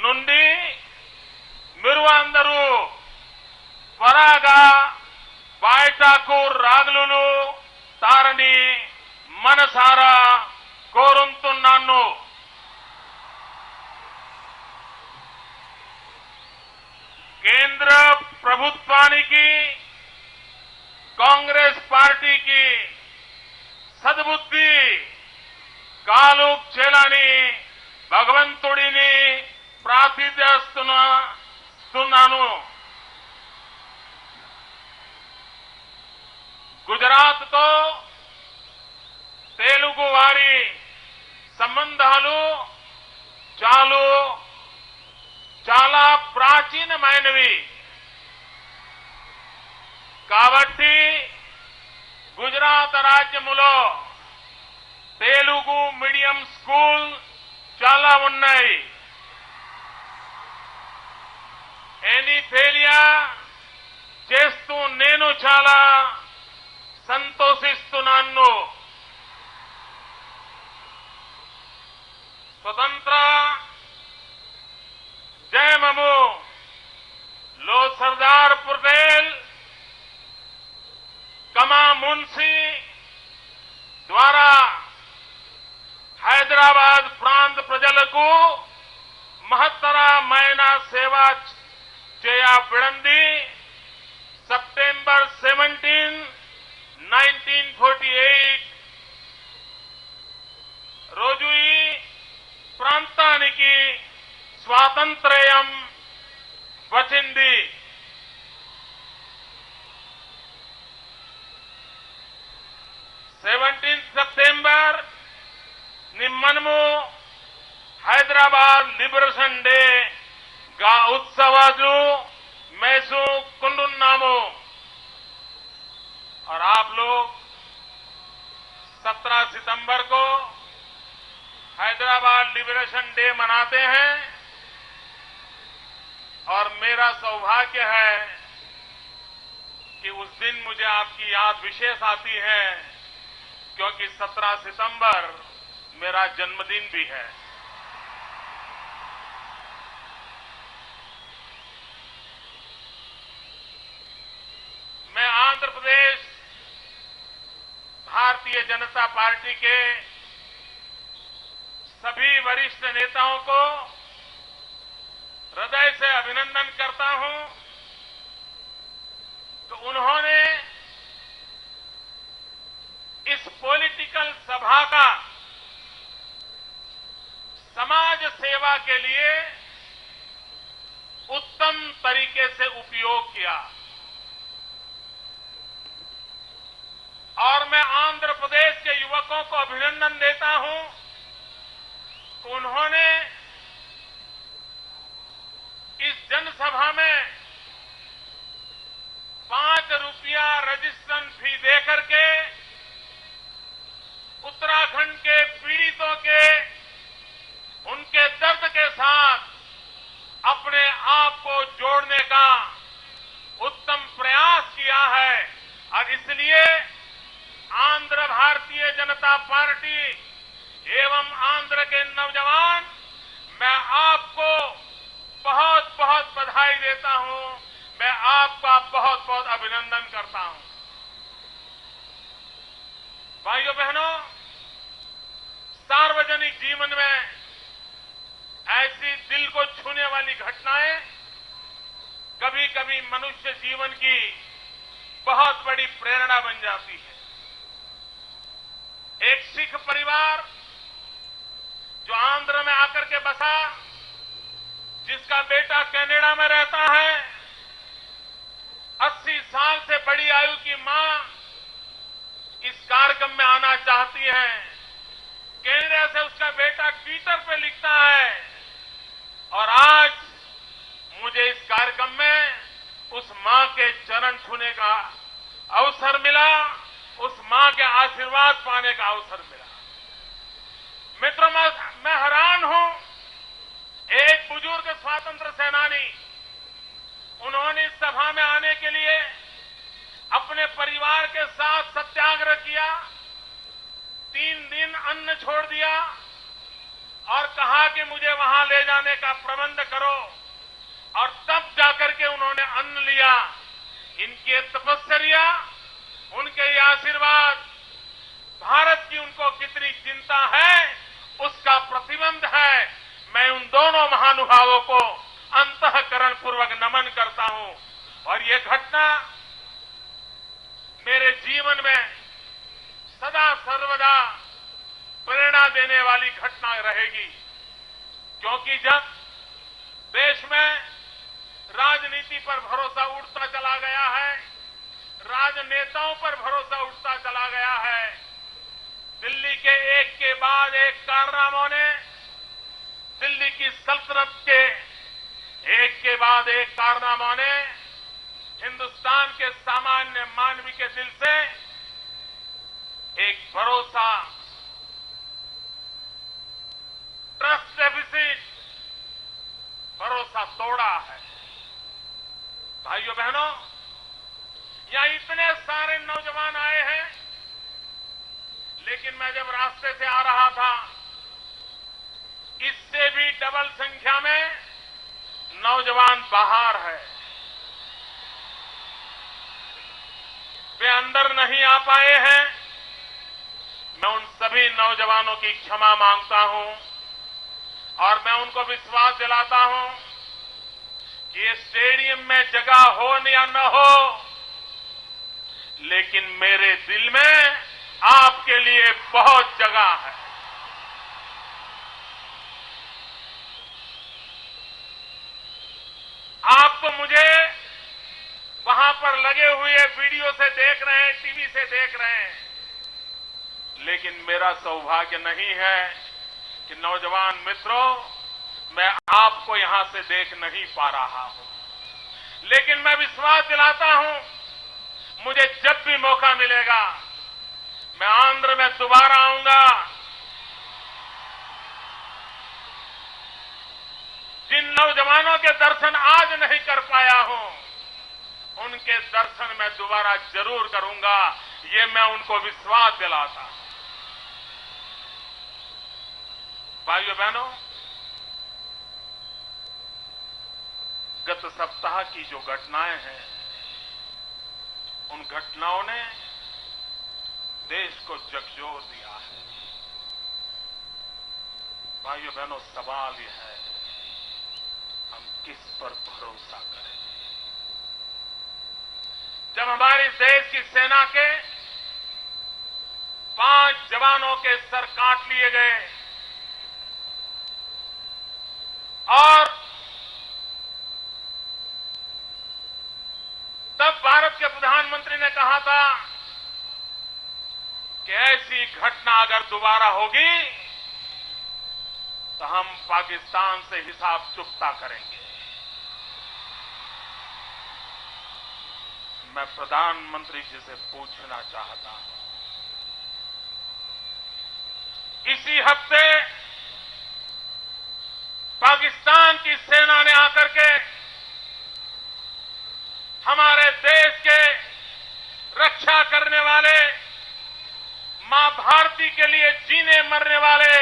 నుండి మీరు అందరూ త్వరగా బయటకు రాగలుగుతారని మనసారా కోరుతున్నాను. కేంద్ర ప్రభుత్వానికి కాంగ్రెస్ పార్టీకి సద్బుద్ధి కాలు చేయాలని భగవంతుడిని ప్రార్థిస్తున్నాను. గుజరాత్తో తెలుగు వారి సంబంధాలు చాలా ప్రాచీనమైనవి. కాబట్టి గుజరాత్ రాజ్యములో తెలుగు మీడియం స్కూల్ చాలా ఉన్నాయి. ఎనీ ఫెయిలియర్ చేస్తూ నేను చాలా సంతోషిస్తున్నాను. స్వతంత్ర జయమము లో సర్దార్ పటేల్ కమా మున్షి ద్వారా హైదరాబాద్ ప్రాంత ప్రజలకు మహత్తరమైన సేవ చేయబడింది. సెప్టెంబర్ 17, 1948 రోజు ఈ ప్రాంతానికి స్వాతంత్ర్యం వచ్చింది. సెప్టెంబర్ ని మనము హైదరాబాద్ లిబరేషన్ డే గా उत्सवाలు చేసుకుంటున్నాము. और आप लोग 17 सितंबर को हैदराबाद लिबरेशन डे मनाते हैं और मेरा सौभाग्य है कि उस दिन मुझे आपकी याद विशेष आती है क्योंकि 17 सितंबर मेरा जन्मदिन भी है. मैं आंध्र प्रदेश भारतीय जनता पार्टी के सभी वरिष्ठ नेताओं को हृदय से अभिनंदन करता हूं तो उन्होंने इस पॉलिटिकल सभा का समाज सेवा के लिए उत्तम तरीके से उपयोग किया. और मैं आंध्र प्रदेश के युवकों को अभिनंदन देता हूं कि उन्होंने इस जनसभा में 5 रुपया रजिस्ट्रेशन फी देकर के उत्तराखंड के पीड़ितों के उनके दर्द के साथ अपने आप को जोड़ने का उत्तम प्रयास किया है. और इसलिए आंध्र भारतीय जनता पार्टी एवं आंध्र के नौजवान मैं आपको बहुत बहुत बधाई देता हूं. मैं आपका बहुत बहुत अभिनंदन करता हूं. भाइयों बहनों, सार्वजनिक जीवन में ऐसी दिल को छूने वाली घटनाएं कभी कभी मनुष्य जीवन की बहुत बड़ी प्रेरणा बन जाती है. एक सिख परिवार जो आंध्र में आकर के बसा, जिसका बेटा कनाडा में रहता है, 80 साल से बड़ी आयु की मां इस कार्यक्रम में आना चाहती है. कनाडा से उसका बेटा ट्विटर पे लिखता है और आज मुझे इस कार्यक्रम में उस मां के चरण छूने का अवसर मिला, उस मां के आशीर्वाद पाने का अवसर मिला. मित्रों, मैं हैरान हूं. एक बुजुर्ग स्वातंत्र सेनानी, उन्होंने इस सभा में आने के लिए अपने परिवार के साथ सत्याग्रह किया, 3 दिन अन्न छोड़ दिया और कहा कि मुझे वहां ले जाने का प्रबंध करो, और तब जाकर के उन्होंने अन्न लिया। इनकी ये तपस्या, उनके ये आशीर्वाद, भारत की उनको कितनी चिंता है उसका प्रतिबिंब है। मैं उन दोनों महानुभावों को अंतःकरण पूर्वक नमन करता हूं, और ये घटना मेरे जीवन में सदा सर्वदा प्रेरणा देने वाली घटना रहेगी। क्योंकि जब देश में राजनीति पर भरोसा उठता चला गया है, राजनेताओं पर भरोसा उठता चला गया है, दिल्ली के एक के बाद एक कारनामों ने, दिल्ली की सल्तनत के एक के बाद एक कारनामों ने हिंदुस्तान के सामान्य मानवी के दिल से एक भरोसा, ट्रस्ट डेफिसिट, भरोसा तोड़ा है। भाइयों बहनों, यहां इतने सारे नौजवान आए हैं, लेकिन मैं जब रास्ते से आ रहा था, इससे भी डबल संख्या में नौजवान बाहर है। वे अंदर नहीं आ पाए हैं। मैं उन सभी नौजवानों की क्षमा मांगता हूं, और मैं उनको विश्वास दिलाता हूं कि ये स्टेडियम में जगह हो या न हो, लेकिन मेरे दिल में आपके लिए बहुत जगह है। आप तो मुझे वहां पर लगे हुए वीडियो से देख रहे हैं, टीवी से देख रहे हैं, लेकिन मेरा सौभाग्य नहीं है कि नौजवान मित्रों, मैं आपको यहां से देख नहीं पा रहा हूं। लेकिन मैं विश्वास दिलाता हूं, मुझे जब भी मौका मिलेगा मैं आंध्र में दोबारा आऊंगा। जिन नौजवानों के दर्शन आज नहीं कर पाया हूं, उनके दर्शन मैं दोबारा जरूर करूंगा। ये मैं उनको विश्वास दिलाता हूं। भाइयों बहनों, गत सप्ताह की जो घटनाएं हैं, उन घटनाओं ने देश को झकझोर दिया है। भाइयों बहनों, सवाल यह है, हम किस पर भरोसा करें? जब हमारे देश की सेना के 5 जवानों के सर काट लिए गए, और तब भारत के प्रधानमंत्री ने कहा था कि ऐसी घटना अगर दोबारा होगी तो हम पाकिस्तान से हिसाब चुकता करेंगे। मैं प्रधानमंत्री जी से पूछना चाहता हूं, इसी हफ्ते पाकिस्तान की सेना ने आकर के हमारे देश के रक्षा करने वाले, मां भारती के लिए जीने मरने वाले,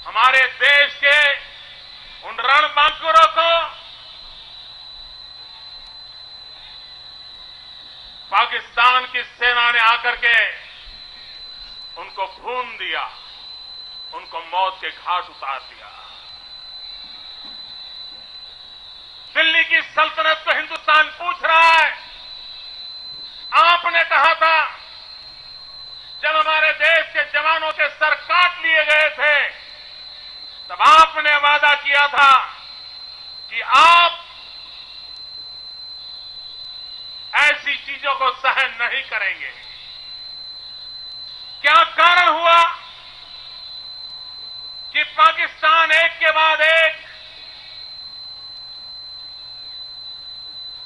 हमारे देश के उन रणबांकुरों को पाकिस्तान की सेना ने आकर के उनको भून दिया, उनको मौत के घाट उतार दिया। दिल्ली की सल्तनत को हिंदुस्तान पूछ रहा है। आपने कहा था, जब हमारे देश के जवानों के सर काट लिए गए थे, तब आपने वादा किया था कि आप ऐसी चीजों को सहन नहीं करेंगे। क्या कारण हुआ कि पाकिस्तान एक के बाद एक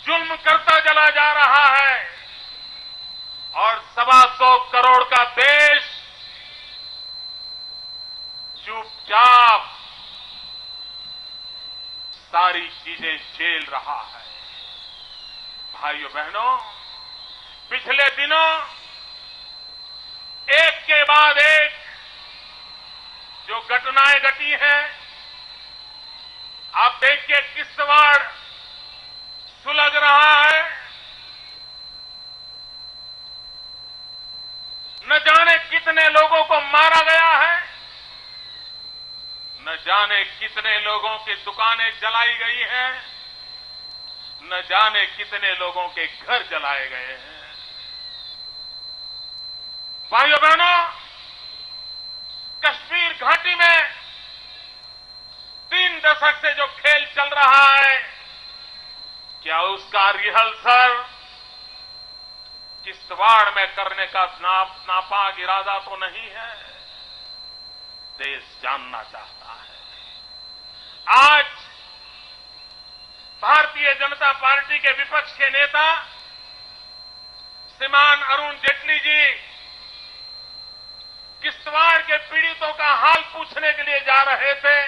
जुल्म करता चला जा रहा है, और 125 करोड़ का देश चुपचाप सारी चीजें झेल रहा है। भाइयों बहनों, पिछले दिनों एक के बाद एक जो घटनाएं घटी हैं, आप देखिए किश्तवाड़ सुलग रहा है। न जाने कितने लोगों को मारा गया है, न जाने कितने लोगों की दुकानें जलाई गई हैं, न जाने कितने लोगों के घर जलाए गए हैं। भाइयों बहनों, कश्मीर घाटी में 3 दशक से जो खेल चल रहा है, क्या उसका रिहर्सल किश्तवाड़ में करने का नापाक इरादा तो नहीं है? देश जानना चाहता है। आज भारतीय जनता पार्टी के विपक्ष के नेता श्रीमान अरुण जेटली जी किश्तवाड़ के पीड़ितों का हाल पूछने के लिए जा रहे थे,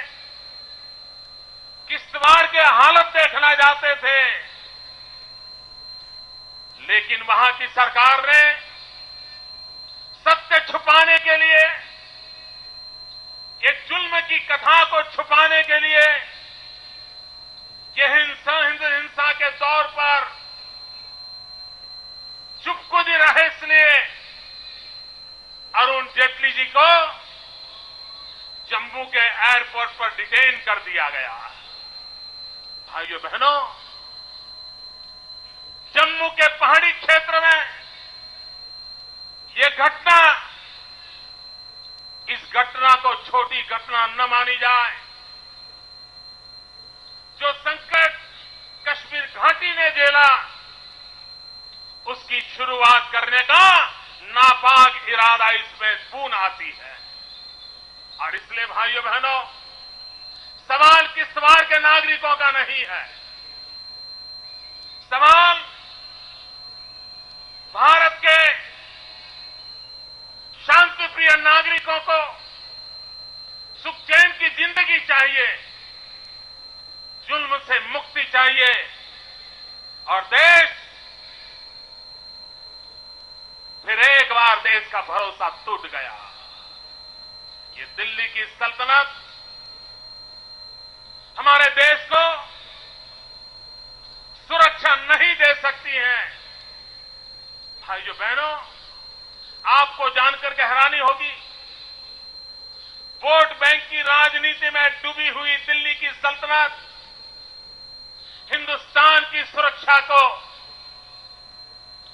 किश्तवाड़ के हालत देखना जाते थे, लेकिन वहां की सरकार ने सत्य छुपाने के लिए, एक जुल्म की कथा को छुपाने के लिए, यह हिंसा के दौर पर चुपकुद रहे, इसलिए अरुण जेटली जी को जम्मू के एयरपोर्ट पर डिटेन कर दिया गया। भाइयों बहनों, जम्मू के पहाड़ी क्षेत्र में यह घटना, इस घटना को छोटी घटना न मानी जाए। जो संकट कश्मीर घाटी ने झेला, उसकी शुरुआत करने का नापाक इरादा इसमें पूर्ण आती है। और इसलिए भाइयों बहनों, सवाल किश्तवाड़ के नागरिकों का नहीं है, सवाल भारत के शांतिप्रिय नागरिकों को सुख चैन की जिंदगी चाहिए, जुल्म से मुक्ति चाहिए, और देश फिर एक बार देश का भरोसा टूट गया। ये दिल्ली की सल्तनत हमारे देश को सुरक्षा नहीं दे सकती है। भाइयों बहनों, आपको जानकर के हैरानी होगी, वोट बैंक की राजनीति में डूबी हुई दिल्ली की सल्तनत हिंदुस्तान की सुरक्षा को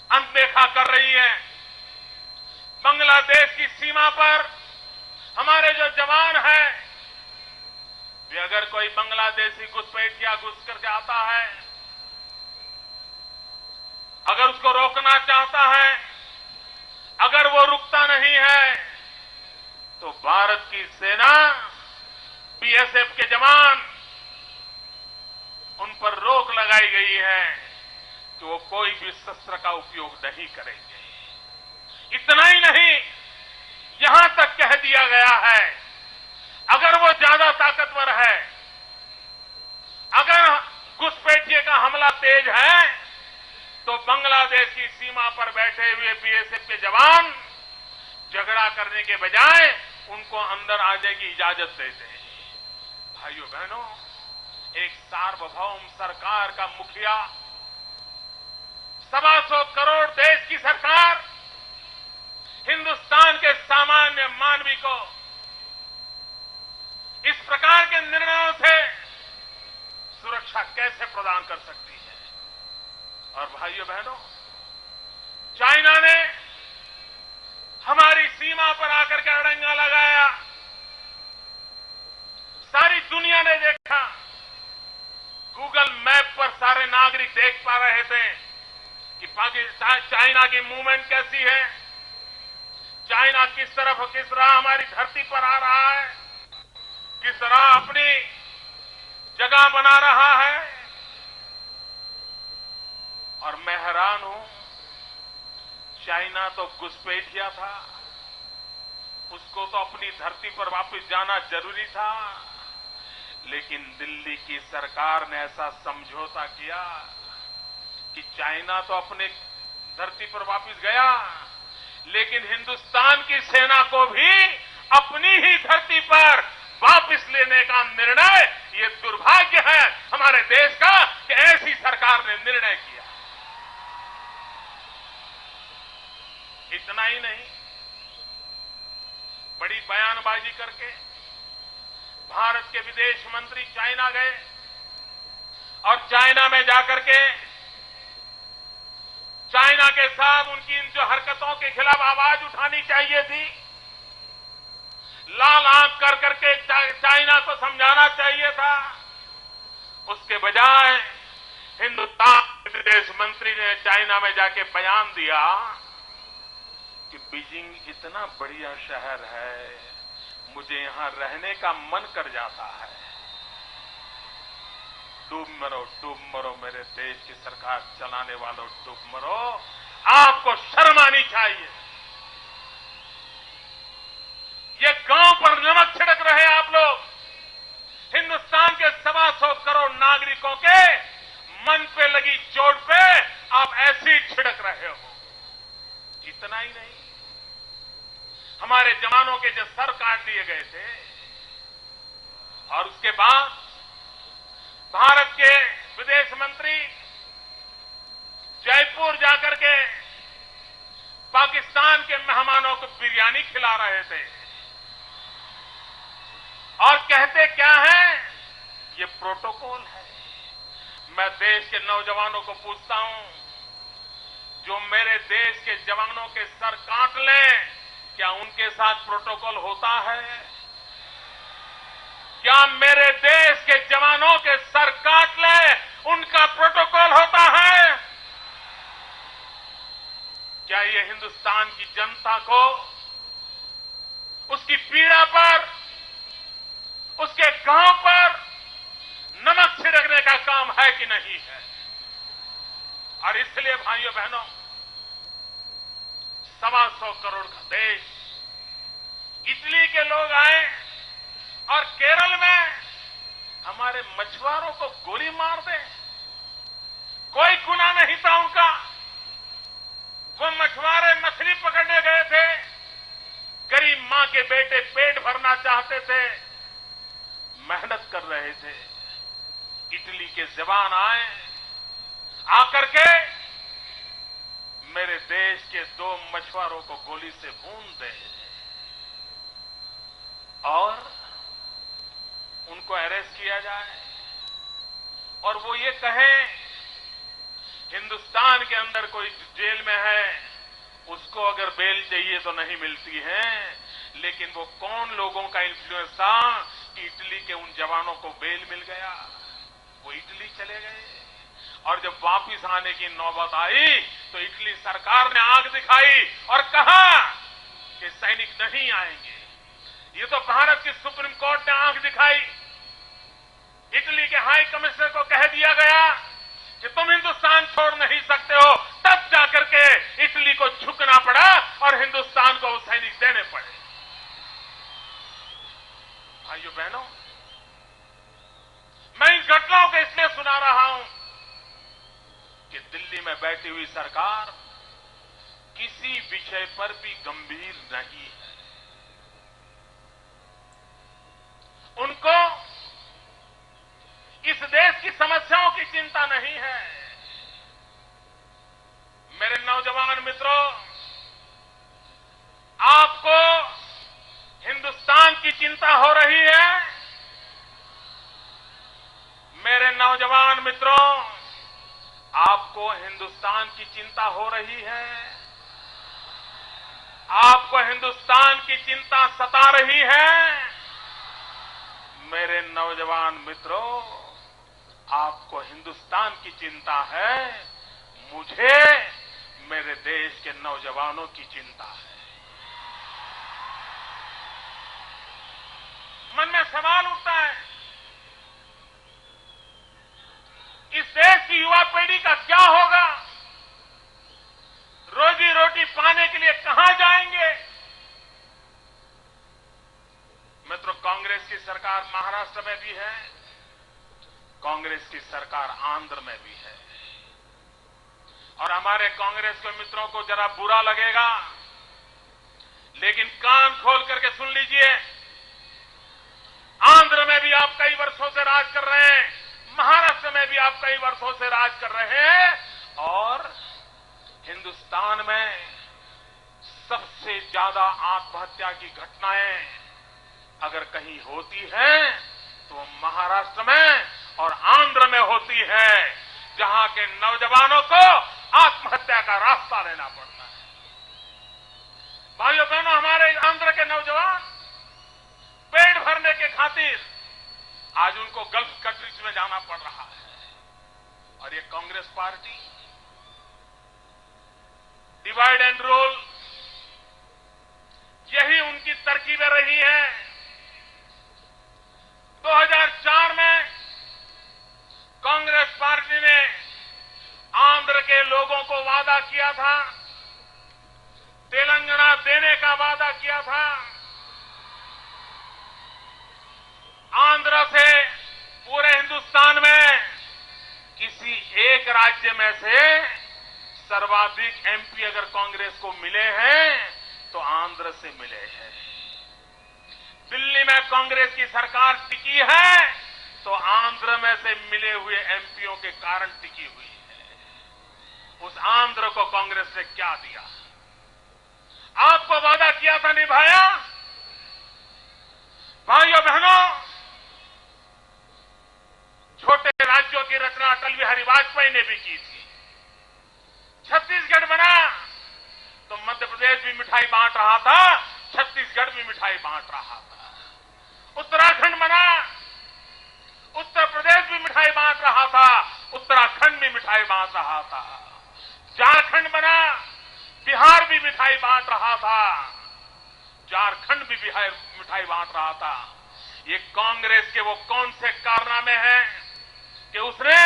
अनदेखा कर रही है। बांग्लादेश की सीमा पर हमारे जो जवान हैं, वे अगर कोई बांग्लादेशी घुसपैठिया घुस करके आता है, अगर उसको रोकना चाहता है, अगर वो रुकता नहीं है, तो भारत की सेना, बीएसएफ के जवान, उन पर रोक लगाई गई है कि वो कोई भी शस्त्र का उपयोग नहीं करेंगे। इतना ही नहीं, यहां तक कह दिया गया है, अगर वो ज्यादा ताकतवर है, अगर घुसपैठिए का हमला तेज है, तो बांग्लादेश की सीमा पर बैठे हुए बीएसएफ के जवान झगड़ा करने के बजाय उनको अंदर आने की इजाजत देते हैं। भाइयों बहनों, एक सार्वभौम सरकार का मुखिया, 125 करोड़ देश की सरकार हिंदुस्तान के सामान्य मानवी को इस प्रकार के निर्णयों से सुरक्षा कैसे प्रदान कर सकती है? और भाइयों बहनों, चाइना ने हमारी सीमा पर आकर के अड़ंगा लगाया, सारी दुनिया ने देखा, गूगल मैप पर सारे नागरिक देख पा रहे थे कि पाकिस्तान, चाइना की मूवमेंट कैसी है, चाइना किस तरह हमारी धरती पर आ रहा है, किस तरह अपनी जगह बना रहा है। और मैं हैरान हूं, चाइना तो घुसपैठिया था, उसको तो अपनी धरती पर वापस जाना जरूरी था, लेकिन दिल्ली की सरकार ने ऐसा समझौता किया कि चाइना तो अपने धरती पर वापस गया, लेकिन हिंदुस्तान की सेना को भी अपनी ही धरती पर वापस लेने का निर्णय, ये दुर्भाग्य है हमारे देश का कि ऐसी सरकार ने निर्णय किया। इतना ही नहीं, बड़ी बयानबाजी करके भारत के विदेश मंत्री चाइना गए और चाइना में जाकर के चाइना के साथ उनकी इन जो हरकतों के खिलाफ आवाज उठानी चाहिए थी, लाल आंख कर करके चाइना को समझाना चाहिए था, उसके बजाय हिंदुस्तान के विदेश मंत्री ने चाइना में जाके बयान दिया कि बीजिंग इतना बढ़िया शहर है, मुझे यहां रहने का मन कर जाता है। डूब मरो मेरे देश की सरकार चलाने वालों, डूब मरो, आपको शर्म आनी चाहिए। ये गांव पर नमक छिड़क रहे आप लोग, हिंदुस्तान के 125 करोड़ नागरिकों के मन पे लगी चोट पे आप एसिड छिड़क रहे हो। इतना ही नहीं, हमारे जवानों के जो सर काट दिए गए थे और उसके बाद भारत के विदेश मंत्री जयपुर जाकर के पाकिस्तान के मेहमानों को बिरयानी खिला रहे थे और कहते क्या है, ये प्रोटोकॉल है। मैं देश के नौजवानों को पूछता हूं, जो मेरे देश के जवानों के सर काट लें, क्या उनके साथ प्रोटोकॉल होता है? क्या मेरे देश के जवानों के सर काट ले उनका प्रोटोकॉल होता है? क्या ये हिंदुस्तान की जनता को उसकी पीड़ा पर, उसके गांव पर नमक छिड़कने का काम है कि नहीं है? और इसलिए भाइयों बहनों, 125 करोड़ का देश, इटली के लोग आए और केरल में हमारे मछुआरों को गोली मार दे, कोई गुनाह नहीं था उनका। वो मछुआरे मछली पकड़ने गए थे, गरीब मां के बेटे पेट भरना चाहते थे, मेहनत कर रहे थे। इटली के जवान आए, आकर के मेरे देश के 2 मछुआरों को गोली से भून दे और उनको अरेस्ट किया जाए और वो ये कहें हिंदुस्तान के अंदर कोई जेल में है, उसको अगर बेल चाहिए तो नहीं मिलती है। लेकिन वो कौन लोगों का इन्फ्लुएंस था कि इटली के उन जवानों को बेल मिल गया? वो इटली चले गए और जब वापिस आने की नौबत आई तो इटली सरकार ने आंख दिखाई और कहा कि सैनिक नहीं आएंगे। ये तो भारत की सुप्रीम कोर्ट ने आंख दिखाई। इटली के हाई कमिश्नर को कह दिया गया कि तुम हिंदुस्तान छोड़ नहीं सकते हो, तब जाकर के इटली को झुकना पड़ा और हिंदुस्तान को वो सैनिक देने पड़े। भाइयों बहनों, मैं इन घटनाओं को इसलिए सुना रहा हूं कि दिल्ली में बैठी हुई सरकार किसी विषय पर भी गंभीर नहीं है। उनको इस देश की समस्याओं की चिंता नहीं है। मेरे नौजवान मित्रों, आपको हिंदुस्तान की चिंता हो रही है। मेरे नौजवान मित्रों, आपको हिंदुस्तान की चिंता हो रही है। आपको हिंदुस्तान की चिंता सता रही है। मेरे नौजवान मित्रों, आपको हिंदुस्तान की चिंता है, मुझे मेरे देश के नौजवानों की चिंता है। मन में सवाल उठता है, इस देश की युवा पीढ़ी का क्या होगा? रोजी रोटी पाने के लिए कहां जाएंगे? मित्रों, कांग्रेस की सरकार महाराष्ट्र में भी है, कांग्रेस की सरकार आंध्र में भी है। और हमारे कांग्रेस के मित्रों को जरा बुरा लगेगा, लेकिन कान खोल करके सुन लीजिए, आंध्र में भी आप कई वर्षों से राज कर रहे हैं, महाराष्ट्र में भी आप कई वर्षों से राज कर रहे हैं, और हिंदुस्तान में सबसे ज्यादा आत्महत्या की घटनाएं अगर कहीं होती है तो महाराष्ट्र में और आंध्र में होती है, जहां के नौजवानों को आत्महत्या का रास्ता लेना पड़ता है। भाइयों बहनों, हमारे आंध्र के नौजवान पेट भरने के खातिर आज उनको गल्फ कंट्रीज में जाना पड़ रहा है, और ये Congress party divide and rule, यही उनकी तरकीबें रही हैं। 2004 में कांग्रेस पार्टी ने आंध्र के लोगों को वादा किया था, तेलंगाना देने का वादा किया था। आंध्र से पूरे हिंदुस्तान में किसी एक राज्य में से सर्वाधिक एमपी अगर कांग्रेस को मिले हैं तो आंध्र से मिले हैं। दिल्ली में कांग्रेस की सरकार टिकी है तो आंध्र में से मिले हुए एमपीओं के कारण टिकी हुई है। उस आंध्र को कांग्रेस ने क्या दिया? आपको वादा किया था, निभाया? भाइयों बहनों, छोटे राज्यों की रचना अटल बिहारी वाजपेयी ने भी की थी। छत्तीसगढ़ बना तो मध्य प्रदेश भी मिठाई बांट रहा था, छत्तीसगढ़ भी मिठाई बांट रहा था। उत्तराखंड बना, उत्तर प्रदेश भी मिठाई बांट रहा था, उत्तराखंड भी मिठाई बांट रहा था। झारखंड बना, बिहार भी मिठाई बांट रहा था, झारखंड भी मिठाई बांट रहा था। ये कांग्रेस के वो कौन से कारनामे हैं कि उसने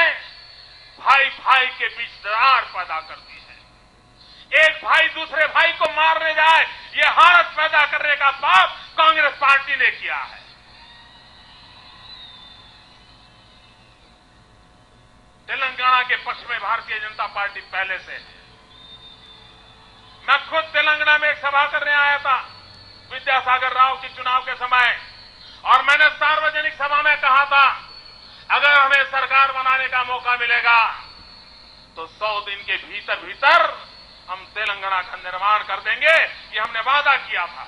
भाई भाई के बीच दरार पैदा कर दी है। एक भाई दूसरे भाई को मारने जाए, ये हालत पैदा करने का पाप कांग्रेस पार्टी ने किया है। तेलंगाना के पक्ष में भारतीय जनता पार्टी पहले से है। मैं खुद तेलंगाना में एक सभा करने आया था विद्यासागर राव के चुनाव के समय, और मैंने सार्वजनिक सभा में कहा था, अगर हमें सरकार बनाने का मौका मिलेगा तो 100 दिन के भीतर भीतर हम तेलंगाना का निर्माण कर देंगे। ये हमने वादा किया था।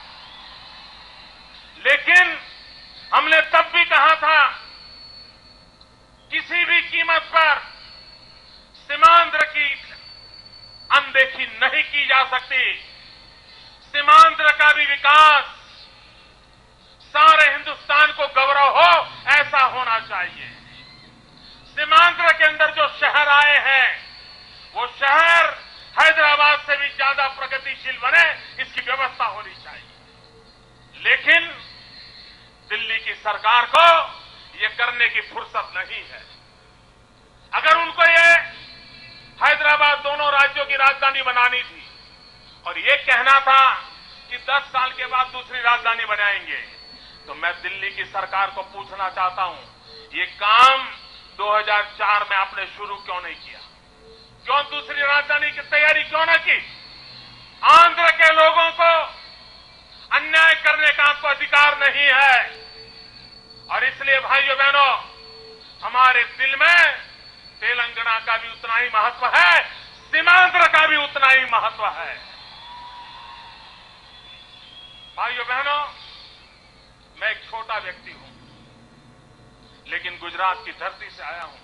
लेकिन हमने तब भी कहा था, किसी भी कीमत पर सीमांध्र की अनदेखी नहीं की जा सकती। सीमांध्र का भी विकास सारे हिंदुस्तान को गौरव हो, ऐसा होना चाहिए। सीमांध्र के अंदर जो शहर आए हैं, वो शहर हैदराबाद से भी ज्यादा प्रगतिशील बने, इसकी व्यवस्था होनी चाहिए। लेकिन दिल्ली की सरकार को ये करने की फुर्सत नहीं है। अगर उनको ये हैदराबाद दोनों राज्यों की राजधानी बनानी थी और ये कहना था कि 10 साल के बाद दूसरी राजधानी बनाएंगे, तो मैं दिल्ली की सरकार को पूछना चाहता हूं, ये काम 2004 में आपने शुरू क्यों नहीं किया? क्यों दूसरी राजधानी की तैयारी क्यों न की? आंध्र के लोगों को अन्याय करने का आपको अधिकार नहीं है, और इसलिए भाइयों बहनों, हमारे दिल में तेलंगाना का भी उतना ही महत्व है, सीमांध्र का भी उतना ही महत्व है। भाइयों बहनों, मैं एक छोटा व्यक्ति हूं, लेकिन गुजरात की धरती से आया हूं।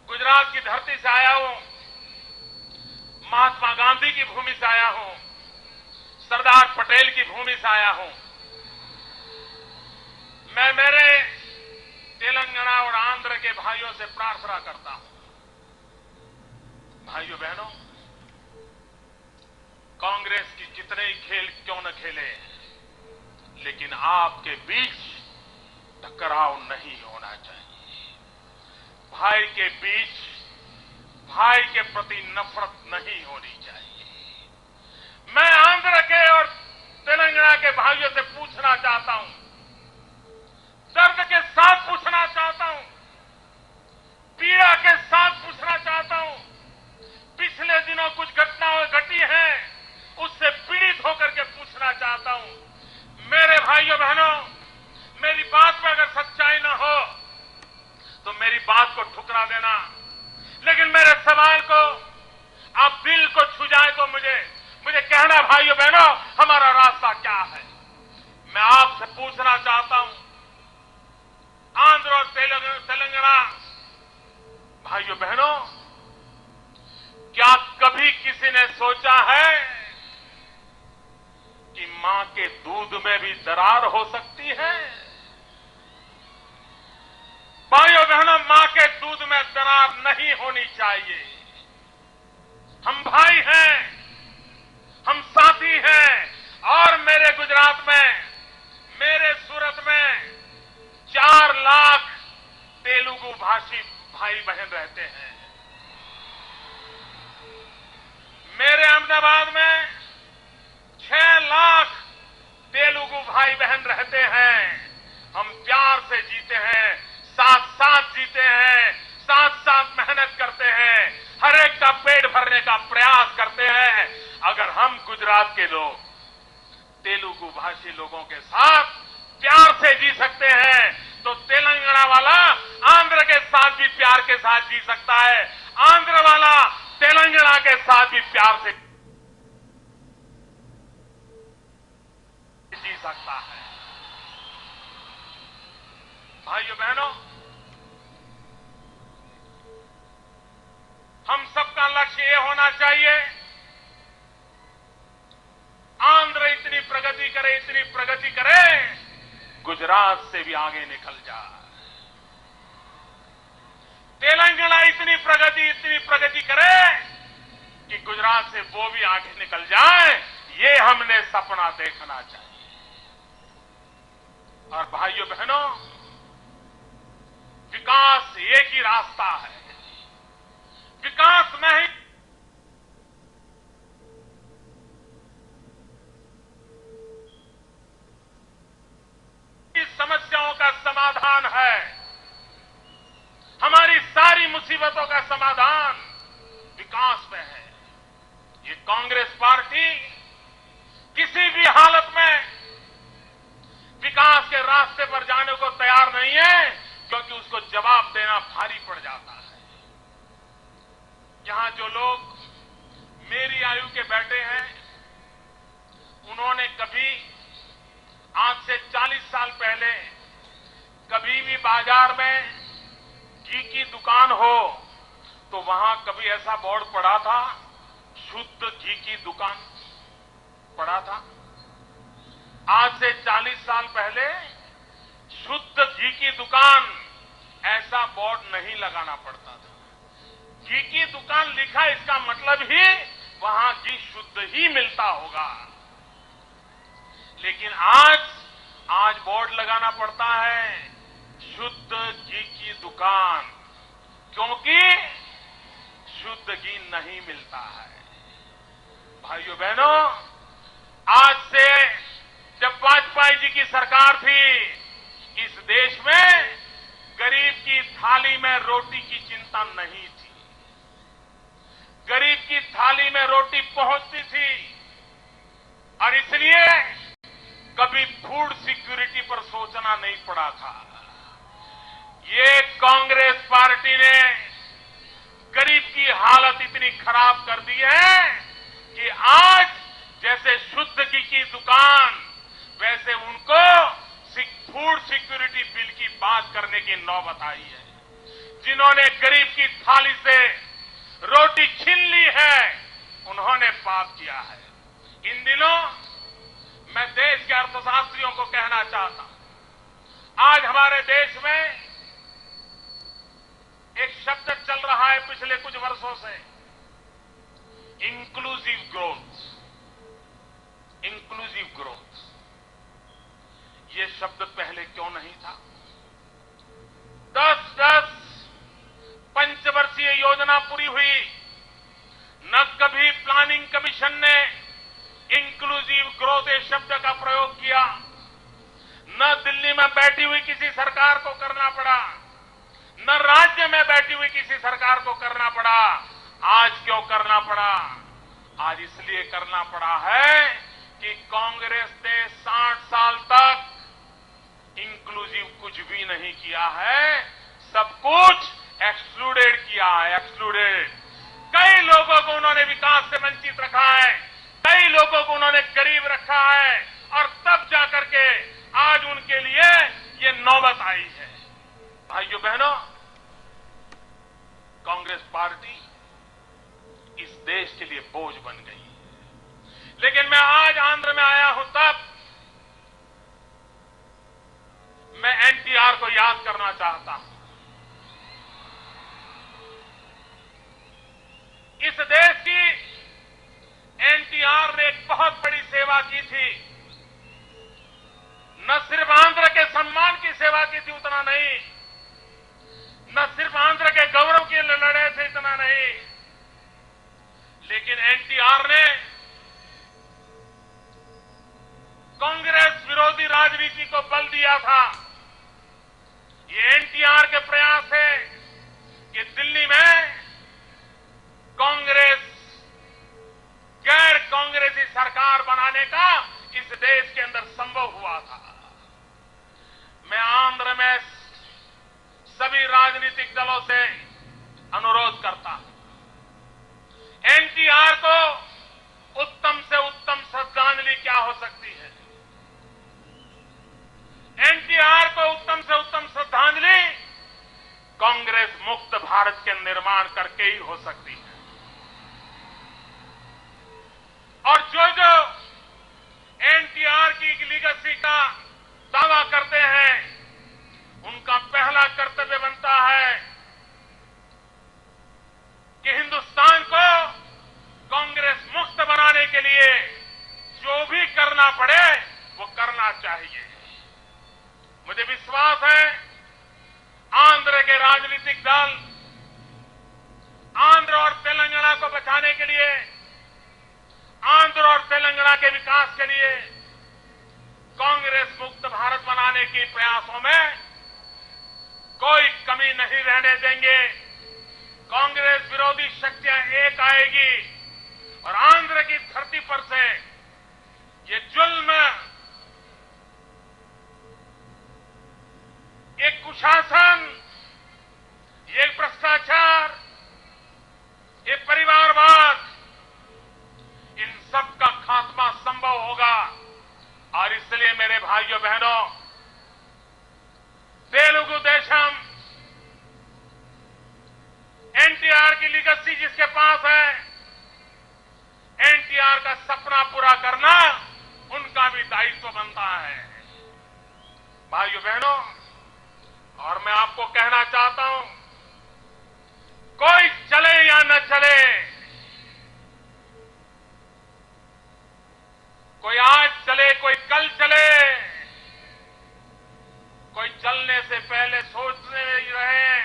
गुजरात की धरती से आया हूं, महात्मा गांधी की भूमि से आया हूं, सरदार पटेल की भूमि से आया हूं। मैं मेरे तेलंगाना और आंध्र के भाइयों से प्रार्थना करता हूं, भाइयों बहनों, कांग्रेस की जितने ही खेल क्यों न खेले, लेकिन आपके बीच टकराव नहीं होना चाहिए। भाई के बीच भाई के प्रति नफरत नहीं होनी चाहिए। मैं आंध्र के और तेलंगाना के भाइयों से पूछना चाहता हूं, दर्द के साथ पूछना चाहता हूं, बना देना। लेकिन मेरे सवाल को आप दिल को छू जाए तो मुझे कहना, भाइयों बहनों, हमारा रास्ता क्या है। मैं आपसे पूछना चाहता हूं, आंध्र और तेलंगाना भाइयों बहनों, क्या कभी किसी ने सोचा है कि मां के दूध में भी दरार हो सकती है? भाइयों बहनों, मां के दूध में दरार नहीं होनी चाहिए। हम भाई हैं, हम साथी हैं। और मेरे गुजरात में, मेरे सूरत में 4 लाख तेलुगु भाषी भाई बहन रहते हैं। मेरे अहमदाबाद में 6 लाख तेलुगु भाई बहन रहते हैं। हम प्यार से जीते हैं, साथ साथ जीते हैं, साथ साथ मेहनत करते हैं, हर एक का पेट भरने का प्रयास करते हैं। अगर हम गुजरात के लोग तेलुगु भाषी लोगों के साथ प्यार से जी सकते हैं, तो तेलंगाना वाला आंध्र के साथ भी प्यार के साथ जी सकता है, आंध्र वाला तेलंगाना के साथ भी प्यार से जी सकता है। भाइयों बहनों, हम सबका लक्ष्य ये होना चाहिए, आंध्र इतनी प्रगति करे, इतनी प्रगति करे, गुजरात से भी आगे निकल जाए। तेलंगाना इतनी प्रगति करे कि गुजरात से वो भी आगे निकल जाए। ये हमने सपना देखना चाहिए। और भाइयों बहनों, विकास एक ही रास्ता है। विकास में ही समस्याओं का समाधान है। हमारी सारी मुसीबतों का समाधान विकास में है। ये कांग्रेस पार्टी किसी भी हालत में विकास के रास्ते पर जाने को तैयार नहीं है, क्योंकि उसको जवाब देना भारी पड़ जाता है। यहां जो लोग मेरी आयु के बैठे हैं, उन्होंने कभी आज से 40 साल पहले कभी भी बाजार में घी की दुकान हो तो वहां कभी ऐसा बोर्ड पड़ा था, शुद्ध घी की दुकान पड़ा था? आज से 40 साल पहले शुद्ध घी की दुकान ऐसा बोर्ड नहीं लगाना पड़ता था। घी की दुकान लिखा, इसका मतलब ही वहां घी शुद्ध ही मिलता होगा। लेकिन आज बोर्ड लगाना पड़ता है, शुद्ध घी की दुकान, क्योंकि शुद्ध घी नहीं मिलता है। भाइयों बहनों, आज से जब वाजपेयी जी की सरकार थी, इस देश में गरीब की थाली में रोटी की चिंता नहीं थी। गरीब की थाली में रोटी पहुंचती थी, और इसलिए कभी फूड सिक्योरिटी पर सोचना नहीं पड़ा था। ये कांग्रेस पार्टी ने गरीब की हालत इतनी खराब कर दी है कि आज जैसे शुद्ध घी की दुकान, वैसे उनको फूड सिक्योरिटी बिल की बात करने की नौबत आई है। जिन्होंने गरीब की थाली से रोटी छीन ली है, उन्होंने पाप किया है। इन दिनों मैं देश के अर्थशास्त्रियों को कहना चाहता हूं, आज हमारे देश में एक शब्द चल रहा है पिछले कुछ वर्षों से, इंक्लूसिव ग्रोथ। इंक्लूसिव ग्रोथ, ये शब्द पहले क्यों नहीं था? 10 पंचवर्षीय योजना पूरी हुई, न कभी प्लानिंग कमीशन ने इंक्लूसिव ग्रोथ इस शब्द का प्रयोग किया, न दिल्ली में बैठी हुई किसी सरकार को करना पड़ा, न राज्य में बैठी हुई किसी सरकार को करना पड़ा। आज क्यों करना पड़ा? आज इसलिए करना पड़ा है कि कांग्रेस ने 60 साल तक इंक्लूसिव कुछ भी नहीं किया है। सब कुछ एक्सक्लूडेड किया है, एक्सक्लूडेड। कई लोगों को उन्होंने विकास से वंचित रखा है, कई लोगों को उन्होंने गरीब रखा है, और तब जाकर के आज उनके लिए ये नौबत आई है। भाइयों बहनों, कांग्रेस पार्टी इस देश के लिए बोझ बन गई है। लेकिन मैं आज आंध्र में आया हूं, तब मैं एनटीआर को याद करना चाहता हूं। इस देश की एनटीआर ने एक बहुत बड़ी सेवा की थी। न सिर्फ आंध्र के सम्मान की सेवा की थी, उतना नहीं, न सिर्फ आंध्र के गौरव के लिए लड़े थे, इतना नहीं, लेकिन एनटीआर ने कांग्रेस विरोधी राजनीति को बल दिया था। ये एनटीआर के प्रयास है कि दिल्ली में कांग्रेस गैर कांग्रेसी सरकार बनाने का इस देश के अंदर संभव हुआ था। मैं आंध्र में सभी राजनीतिक दलों से अनुरोध करता हूं, एनटीआर को उत्तम से उत्तम श्रद्धांजलि क्या हो सकती है? एनटीआर को उत्तम से उत्तम श्रद्धांजलि कांग्रेस मुक्त भारत के निर्माण करके ही हो सकती है। और जो जो एनटीआर की लीगेसी का दावा करते हैं, उनका पहला कर्तव्य बनता है कि हिंदुस्तान को कांग्रेस मुक्त बनाने के लिए जो भी करना पड़े वो करना चाहिए। मुझे विश्वास है आंध्र के राजनीतिक दल आंध्र और तेलंगाना को बचाने के लिए, आंध्र और तेलंगाना के विकास के लिए, कांग्रेस मुक्त भारत बनाने के प्रयासों में कोई कमी नहीं रहने देंगे। कांग्रेस विरोधी शक्तियां एक आएगी और आंध्र की धरती पर से ये जुल्म, ये कुशासन, ये भ्रष्टाचार, ये परिवारवाद, इन सब का खात्मा संभव होगा। और इसलिए मेरे भाइयों बहनों, तेलुगु देशम, एनटीआर की लीगेसी जिसके पास है, एनटीआर का सपना पूरा करना उनका भी दायित्व बनता है। भाइयों बहनों, और मैं आपको कहना चाहता हूं, कोई चले या न चले, कोई आज चले, कोई कल चले, कोई चलने से पहले सोचने ही रहे,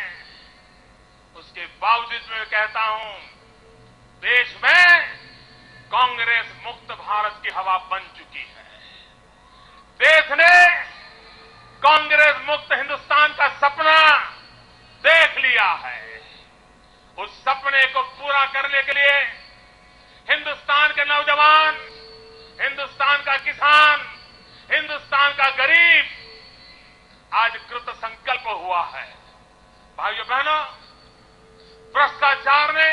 उसके बावजूद मैं कहता हूं, देश में कांग्रेस मुक्त भारत की हवा बन चुकी है। देश ने कांग्रेस मुक्त हिंदुस्तान का सपना देख लिया है। उस सपने को पूरा करने के लिए हिंदुस्तान के नौजवान, हिंदुस्तान का किसान, हिंदुस्तान का गरीब आज कृत संकल्प हुआ है। भाइयों बहनों, भ्रष्टाचार ने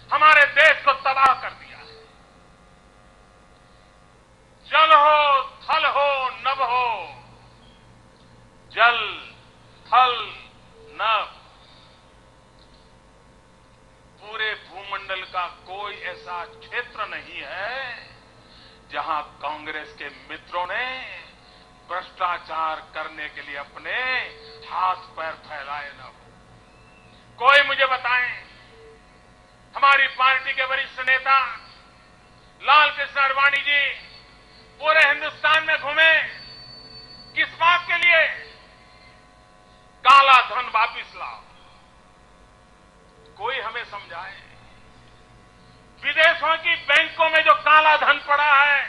हमारे देश को तबाह कर दिया है। जल हो, थल हो, नभ हो, जल, थल, नभ, पूरे भूमंडल का कोई ऐसा क्षेत्र नहीं है जहां कांग्रेस के मित्रों ने भ्रष्टाचार करने के लिए अपने हाथ पैर फैलाए न हो। कोई मुझे बताएं, हमारी पार्टी के वरिष्ठ नेता लाल कृष्ण आडवाणी जी पूरे हिंदुस्तान में घूमे, किस बात के लिए? काला धन वापिस लाओ। कोई हमें समझाए, विदेशों की बैंकों में जो काला धन पड़ा है,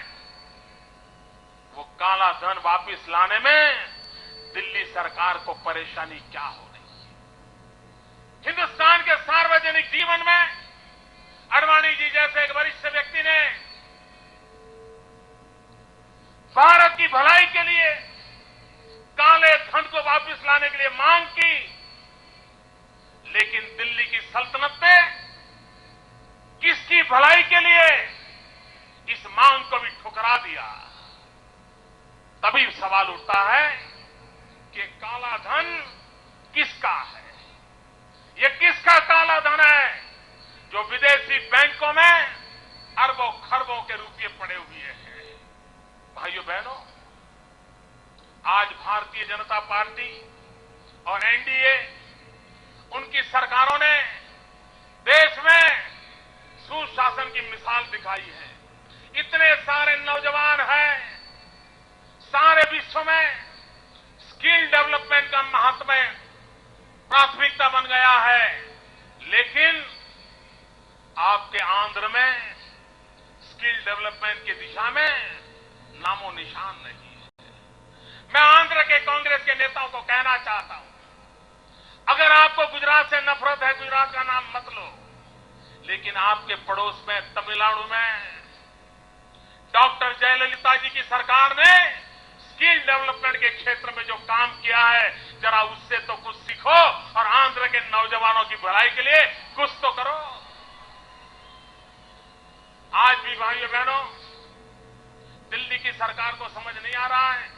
वो काला धन वापिस लाने में दिल्ली सरकार को परेशानी क्या हो रही है? हिंदुस्तान के सार्वजनिक जीवन में आडवाणी जी जैसे एक वरिष्ठ व्यक्ति ने भारत की भलाई के लिए काले धन को वापस लाने के लिए मांग की, लेकिन दिल्ली की सल्तनत ने किसकी भलाई के लिए इस मांग को भी ठुकरा दिया। तभी सवाल उठता है कि काला धन किसका है? ये किसका काला धन है जो विदेशी बैंकों में अरबों खरबों के रुपये पड़े हुए हैं? भाइयों बहनों, आज भारतीय जनता पार्टी और एनडीए, उनकी सरकारों ने देश में सुशासन की मिसाल दिखाई है। इतने सारे नौजवान हैं, सारे विश्व में स्किल डेवलपमेंट का महत्व प्राथमिकता बन गया है, लेकिन आपके आंध्र में स्किल डेवलपमेंट की दिशा में नामो निशान नहीं है। मैं आंध्र के कांग्रेस के नेताओं को कहना चाहता हूं, अगर आपको गुजरात से नफरत है, गुजरात का नाम मत लो, लेकिन आपके पड़ोस में तमिलनाडु में डॉक्टर जयललिता जी की सरकार ने स्किल डेवलपमेंट के क्षेत्र में जो काम किया है, जरा उससे तो कुछ सीखो और आंध्र के नौजवानों की भलाई के लिए कुछ तो करो। आज भी भाइयों बहनों, दिल्ली की सरकार को समझ नहीं आ रहा है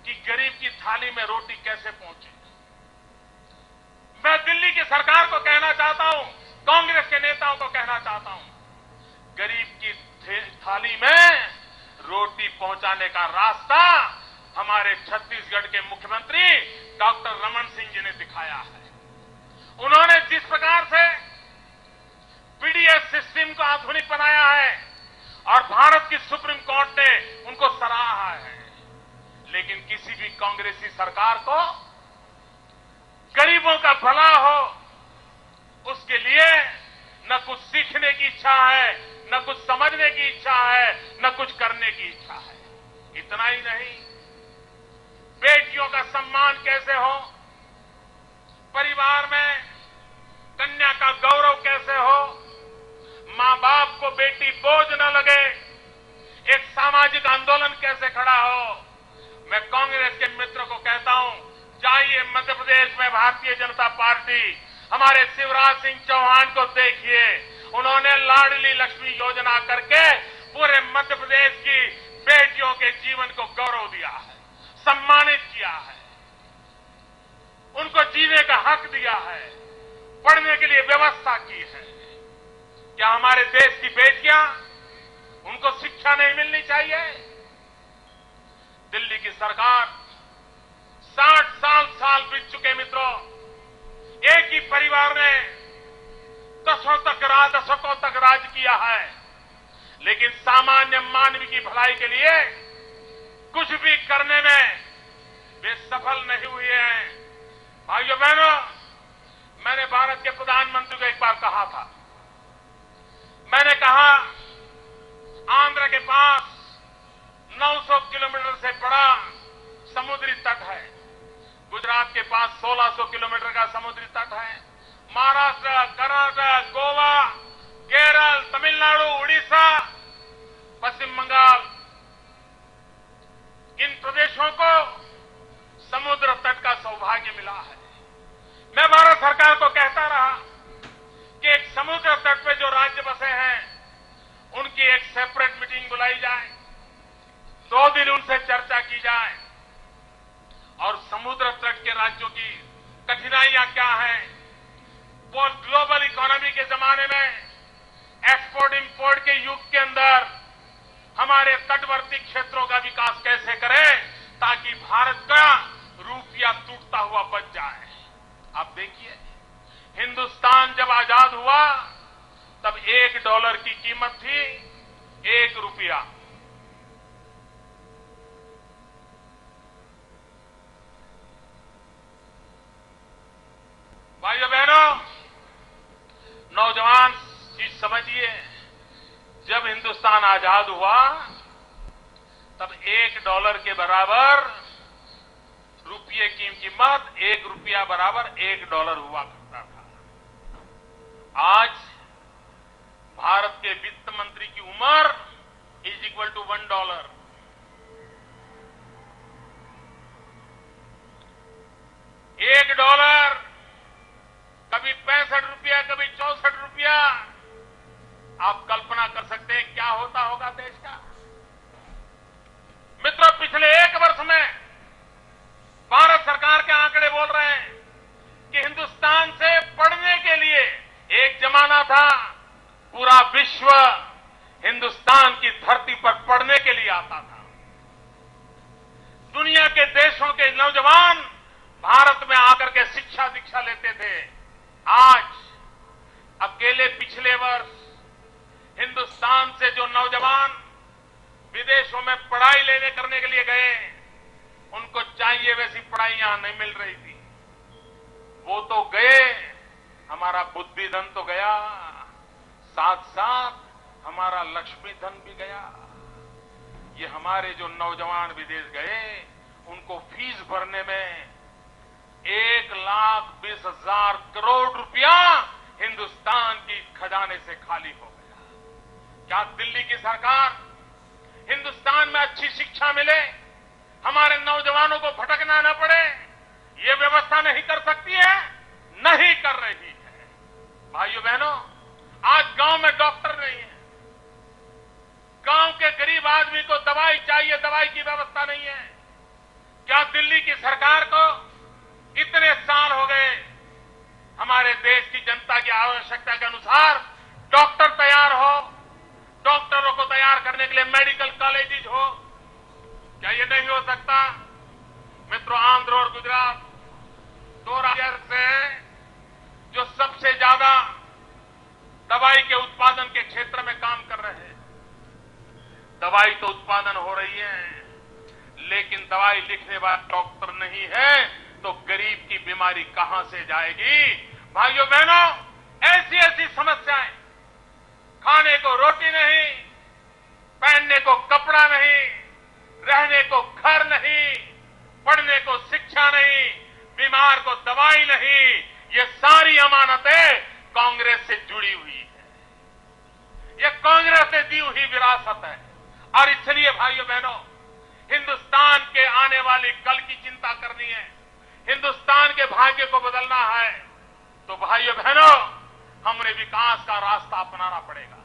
कि गरीब की थाली में रोटी कैसे पहुंचे। मैं दिल्ली की सरकार को कहना चाहता हूं, कांग्रेस के नेताओं को कहना चाहता हूं, गरीब की थाली में रोटी पहुंचाने का रास्ता हमारे छत्तीसगढ़ के मुख्यमंत्री डॉक्टर रमन सिंह जी ने दिखाया है। उन्होंने जिस प्रकार से पीडीएस सिस्टम को आधुनिक बनाया है और भारत की सुप्रीम कोर्ट ने उनको सराहा है, लेकिन किसी भी कांग्रेसी सरकार को गरीबों का भला हो उसके लिए न कुछ सीखने की इच्छा है, न कुछ समझने की इच्छा है, न कुछ करने की इच्छा है। इतना ही नहीं, बेटियों का सम्मान कैसे हो, परिवार में कन्या का गौरव कैसे हो, मां बाप को बेटी बोझ न लगे, एक सामाजिक आंदोलन कैसे खड़ा हो। मैं कांग्रेस के मित्र को कहता हूं, जाइए मध्य प्रदेश में भारतीय जनता पार्टी, हमारे शिवराज सिंह चौहान को देखिए, उन्होंने लाडली लक्ष्मी योजना करके पूरे मध्य प्रदेश की बेटियों के जीवन को गौरव दिया है, सम्मानित किया है, उनको जीने का हक दिया है, पढ़ने के लिए व्यवस्था की है। क्या हमारे देश की बेटियां, उनको शिक्षा नहीं मिलनी चाहिए? दिल्ली की सरकार 60 साल बीत चुके मित्रों, एक ही परिवार ने दशकों तक राज किया है, लेकिन सामान्य मानव की भलाई के लिए कुछ भी करने में वे सफल नहीं हुए हैं। भाइयों बहनों, मैंने भारत के प्रधानमंत्री को एक बार कहा था, मैंने कहा आंध्र के पास 900 किलोमीटर से बड़ा समुद्री तट है, गुजरात के पास 1600 किलोमीटर का समुद्री तट है, महाराष्ट्र, कर्नाटक, गोवा, केरल, तमिलनाडु, उड़ीसा, पश्चिम बंगाल, इन प्रदेशों को समुद्र तट का सौभाग्य मिला है। मैं भारत सरकार को कहता रहा कि एक समुद्र तट पे जो राज्य बसे हैं, उनकी एक सेपरेट मीटिंग बुलाई जाए, 2 दिन उनसे चर्चा की जाए और समुद्र तट के राज्यों की कठिनाइयां क्या हैं, वो ग्लोबल इकोनॉमी के जमाने में एक्सपोर्ट इंपोर्ट के युग के अंदर हमारे तटवर्ती क्षेत्रों का विकास कैसे करें ताकि भारत का रुपया टूटता हुआ बच जाए। आप देखिए, हिंदुस्तान जब आजाद हुआ तब $1 की कीमत थी 1 रुपया। भाइयों बहनों, नौजवान चीज समझिए, जब हिंदुस्तान आजाद हुआ तब $1 के बराबर रुपये की कीमत, 1 रुपया बराबर $1 हुआ करता था। आज भारत के वित्त मंत्री की उम्र = $1। $1 कभी क्या होता होगा देश का। मित्रों, पिछले एक वर्ष में भारत सरकार के आंकड़े बोल रहे हैं कि हिंदुस्तान से पढ़ने के लिए एक जमाना था, पूरा विश्व हिंदुस्तान की धरती पर पढ़ने के लिए आता था। दुनिया के देशों के नौजवान भारत में आकर के शिक्षा दीक्षा लेते थे। आज अकेले पिछले वर्ष हिंदुस्तान से जो नौजवान विदेशों में पढ़ाई लेने करने के लिए गए, उनको चाहिए वैसी पढ़ाई यहां नहीं मिल रही थी। वो तो गए, हमारा बुद्धि धन तो गया, साथ साथ हमारा लक्ष्मी धन भी गया। ये हमारे जो नौजवान विदेश गए, उनको फीस भरने में 1,20,000 करोड़ रुपया हिंदुस्तान की खजाने से खाली हो गया। क्या दिल्ली की सरकार हिंदुस्तान में अच्छी शिक्षा मिले, हमारे नौजवानों को भटकना न पड़े, ये व्यवस्था नहीं कर सकती है? नहीं कर रही है। भाइयों बहनों, आज गांव में डॉक्टर नहीं है, गांव के गरीब आदमी को दवाई चाहिए, दवाई की व्यवस्था नहीं है। क्या दिल्ली की सरकार को इतने साल हो गए हमारे देश की जनता की आवश्यकता के अनुसार डॉक्टर तैयार हो, डॉक्टरों को तैयार करने के लिए मेडिकल कॉलेजेस हो? क्या ये नहीं हो सकता? मित्रों, आंध्र और गुजरात 2 राज्य से जो सबसे ज्यादा दवाई के उत्पादन के क्षेत्र में काम कर रहे हैं। दवाई तो उत्पादन हो रही है, लेकिन दवाई लिखने वाला डॉक्टर नहीं है, तो गरीब की बीमारी कहां से जाएगी? भाइयों बहनों, ऐसी ऐसी समस्याएं, खाने को रोटी नहीं, पहनने को कपड़ा नहीं, रहने को घर नहीं, पढ़ने को शिक्षा नहीं, बीमार को दवाई नहीं, ये सारी अमानतें कांग्रेस से जुड़ी हुई है। ये कांग्रेस से दी हुई विरासत है। और इसलिए भाइयों बहनों, हिंदुस्तान के आने वाली कल की चिंता करनी है, हिंदुस्तान के भाग्य को बदलना है, तो भाइयों बहनों, हमने विकास का रास्ता अपनाना पड़ेगा।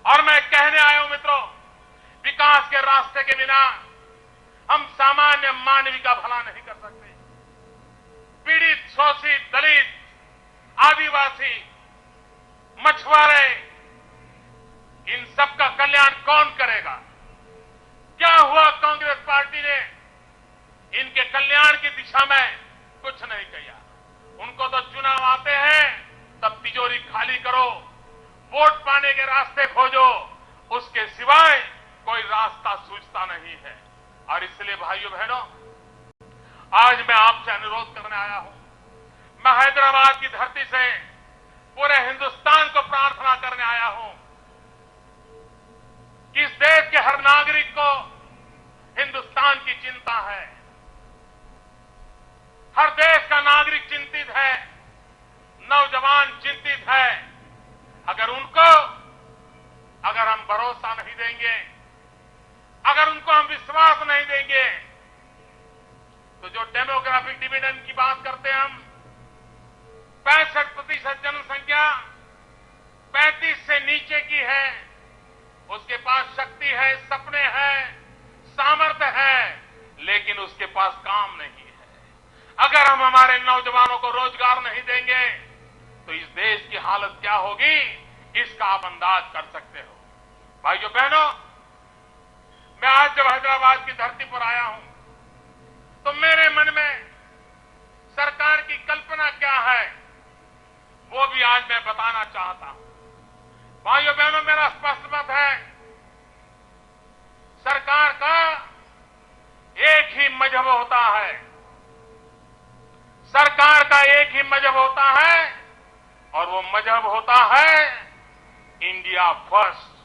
और मैं कहने आया हूं मित्रों, विकास के रास्ते के बिना हम सामान्य मानवीय का भला नहीं कर सकते। पीड़ित, शोषित, दलित, आदिवासी, मछुआरे, इन सबका कल्याण कौन करेगा? क्या हुआ? कांग्रेस पार्टी ने इनके कल्याण की दिशा में कुछ नहीं किया। उनको तो चुनाव आते हैं तब तिजोरी खाली करो, वोट पाने के रास्ते खोजो, उसके सिवाय कोई रास्ता सूझता नहीं है। और इसलिए भाइयों बहनों, आज मैं आपसे अनुरोध करने आया हूं। मैं हैदराबाद की धरती से पूरे हिंदुस्तान को प्रार्थना करने आया हूं कि इस देश के हर नागरिक को हिंदुस्तान की चिंता है। हर देश का नागरिक चिंतित है, नौजवान चिंतित है। अगर हम भरोसा नहीं देंगे, अगर उनको हम विश्वास नहीं देंगे, तो जो डेमोग्राफिक डिविडेंड की बात करते हैं हम, 65% जनसंख्या 35 से नीचे की है, उसके पास शक्ति है, सपने हैं, सामर्थ्य है, लेकिन उसके पास काम नहीं है। अगर हम हमारे नौजवानों को रोजगार नहीं देंगे, तो इस देश की हालत क्या होगी, इसका आप अंदाज कर सकते हो। भाइयों बहनों, मैं आज जब हैदराबाद की धरती पर आया हूं, तो मेरे मन में सरकार की कल्पना क्या है, वो भी आज मैं बताना चाहता हूं। भाइयों बहनों, मेरा स्पष्ट मत है, सरकार का एक ही मजहब होता है, सरकार का एक ही मजहब होता है, और वो मजहब होता है इंडिया फर्स्ट।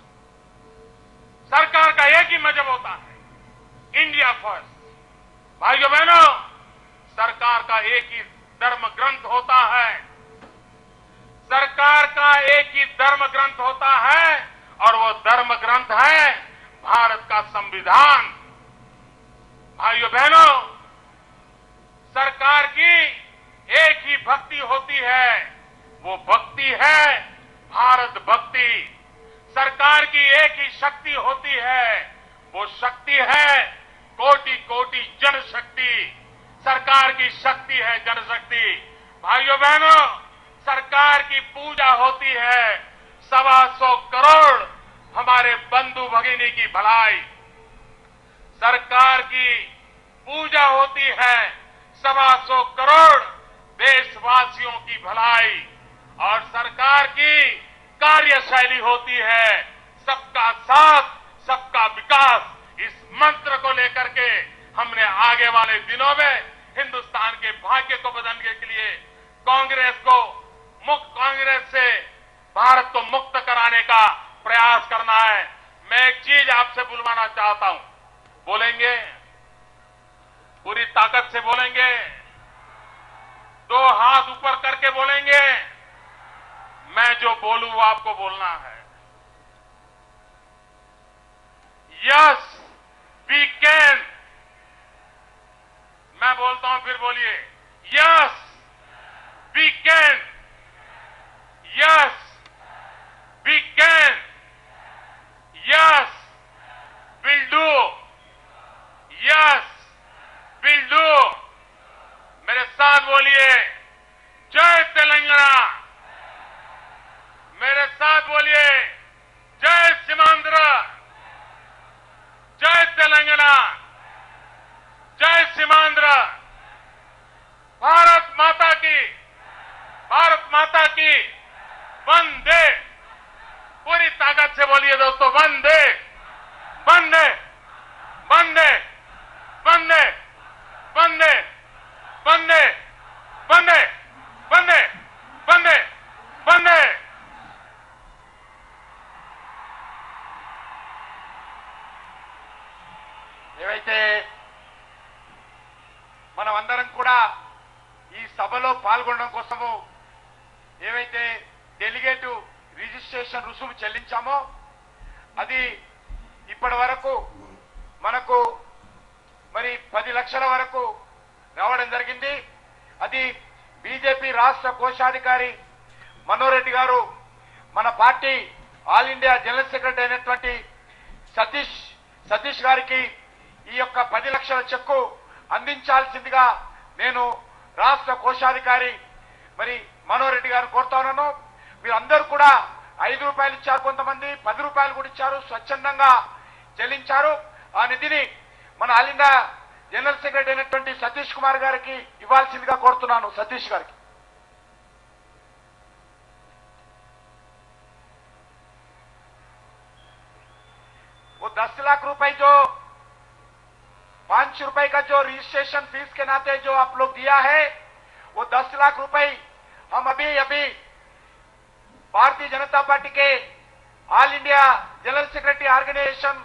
सरकार का एक ही मजहब होता है, इंडिया फर्स्ट। भाइयों बहनों, सरकार का एक ही धर्म ग्रंथ होता है, सरकार का एक ही धर्म ग्रंथ होता है, और वो धर्म ग्रंथ है भारत का संविधान। भाइयों बहनों, सरकार की एक ही भक्ति होती है, वो भक्ति है भारत भक्ति। सरकार की एक ही शक्ति होती है, वो शक्ति है कोटि कोटि जनशक्ति। सरकार की शक्ति है जनशक्ति। भाइयों बहनों, सरकार की पूजा होती है 125 करोड़ हमारे बंधु भगिनी की भलाई। सरकार की पूजा होती है 125 करोड़ देशवासियों की भलाई। और सरकार की कार्यशैली होती है सबका साथ सबका विकास। इस मंत्र को लेकर के हमने आगे वाले दिनों में हिंदुस्तान के भाग्य को बदलने के लिए कांग्रेस से भारत को मुक्त कराने का प्रयास करना है। मैं एक चीज आपसे बुलवाना चाहता हूं, बोलेंगे? पूरी ताकत से बोलेंगे? 2 हाथ ऊपर करके बोलेंगे? मैं जो बोलूं वो आपको बोलना है। Yes we can. मैं बोलता हूं, फिर बोलिए। Yes we can. Yes we can. Yes will do. Yes will do. मेरे साथ बोलिए, जय तेलंगाना। मेरे साथ बोलिए, जय सीमांध्र। जय तेलंगाना। जय सीमांध्र। भारत माता की, भारत माता की वंदे। पूरी ताकत से बोलिए दोस्तों, वंदे वंदे वंदे वंदे वंदे वंदे वंदे वंदे वंदे वंदे। ఏవైతే మనమందరం కూడా ఈ సభలో పాల్గొనడం కోసము ఏవైతే డెలిగేట్ రిజిస్ట్రేషన్ రుసుము చెల్లించామో అది ఇప్పటి వరకు మనకు మరి 10 లక్షల వరకు రావడం జరిగింది. అది బీజేపీ రాష్ట్ర కోశాధికారి మనోహర్ రెడ్డి గారు మన party all India general secretary అయినటువంటి సతీష్ గారికి ఈ యొక్క 10 లక్షల చెక్కు అందించాల్సిందిగా నేను రాష్ట్ర కోశాధికారి మరి మనోహర్ రెడ్డి గారిని కోరుతా ఉన్నాను. మీరందరూ కూడా 5 రూపాయలు ఇచ్చారు, కొంతమంది 10 రూపాయలు కూడా ఇచ్చారు, స్వచ్ఛందంగా చెల్లించారు. ఆ నిధిని మన ఆల్ ఇండియా జనరల్ సెక్రటరీ అయినటువంటి సతీష్ కుమార్ గారికి ఇవ్వాల్సిందిగా కోరుతున్నాను. సతీష్ గారికి वो 10 लाख रुपए जो 5 रुपए का जो रजिस्ट्रेशन फीस के नाते जो आप लोग दिया है, वो 10 लाख रुपए हम अभी भारतीय जनता पार्टी के all India general secretary organisation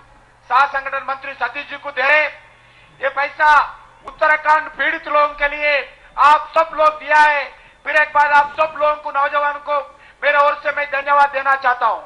सह संगठन मंत्री सतीश जी को दे रहे। ये पैसा उत्तराखंड पीड़ित लोगों के लिए आप सब लोग दिया है। फिर एक बार आप सब लोगों को, नौजवानों को मेरे ओर से मैं धन्यवाद देना चाहता हूं।